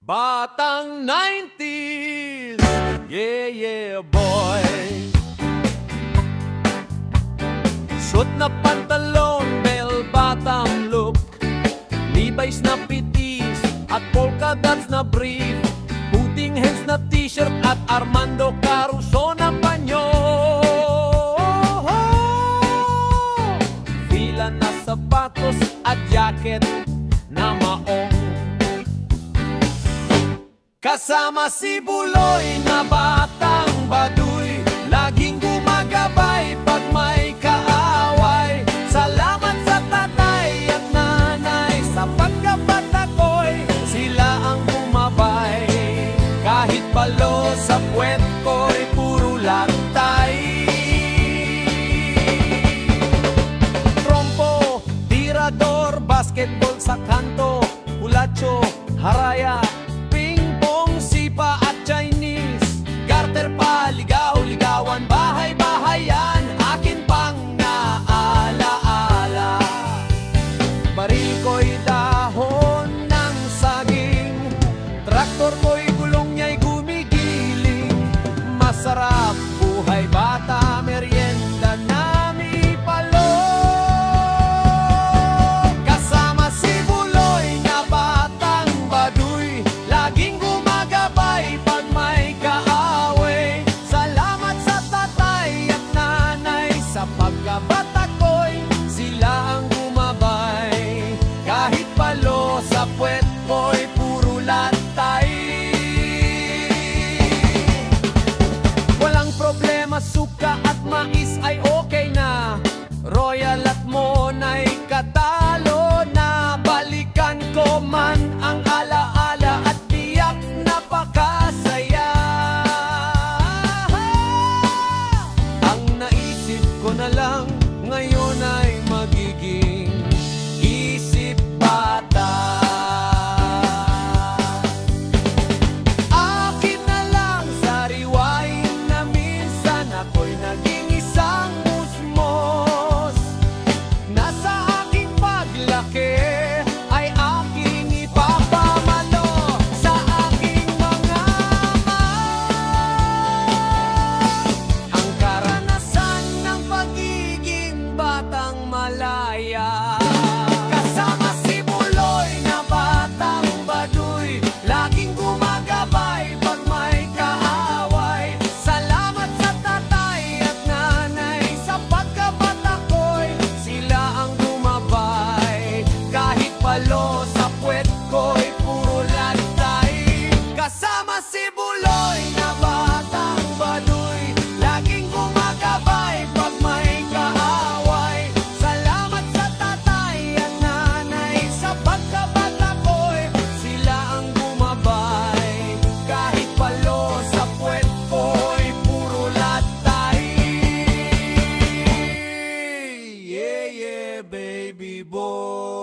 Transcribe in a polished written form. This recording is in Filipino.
Batang 90s, yeah, yeah, boy. Suot na pantalon, bell-bottom look, Levi's na pitis at polka dots na brief, puting heads na t-shirt at Armando Caruso na panyo. Fila na sapatos at jacket na maong, kasama si Buloy na batang baduy, laging gumagabay pag may kaaway. Salamat sa tatay at nanay, sa pagkabata ko'y sila ang bumabay. Kahit palo sa puwet ko'y puro lantay. Trompo, tirador, basketball sa kanto, pulacho, haraya, sipa at Chinese, garter pa, ligaw-ligawan, bahay-bahayan, akin pang naalaala. Baril ko'y dahon ng saging, traktor ko'y gulong niya'y gumigiling. Masarap buhay bata, merienda nami palo. Kasama si Buloy na batang baduy, laging pag may kaaway. Salamat sa tatay at nanay, sa pagkabata ko'y sila ang gumabay. Kahit palo sa puwet ko'y puro lantay. Walang problema, suka at mais ay okay na, Royal at Monay katalo na. Balikan ko man ang alaala at tiyak na pakasaya. Ang naisip ko na lang ngayon ay magiging isip bata. Akin na lang sariwain na minsan ako'y naging isang musmos. Nasa aking paglaki ay aking ipapamalo sa aking mga ama. Ang karanasan ng pagiging batang malaya. Kasama si Buloy na batang baduy, laging gumagabay pag may kaaway. Salamat sa tatay at nanay, sa pagkabata ko'y sila ang gumabay. Kahit palo sa puwet ko'y puro lantay. Kasama si Buloy na batang baduy, laging gumagabay pag may kaaway. Salamat sa tatay at nanay, sa pagkabata ko'y sila ang gumabay. Kahit palo sa puwet ko'y puro lantay. Yeah, yeah, baby boy.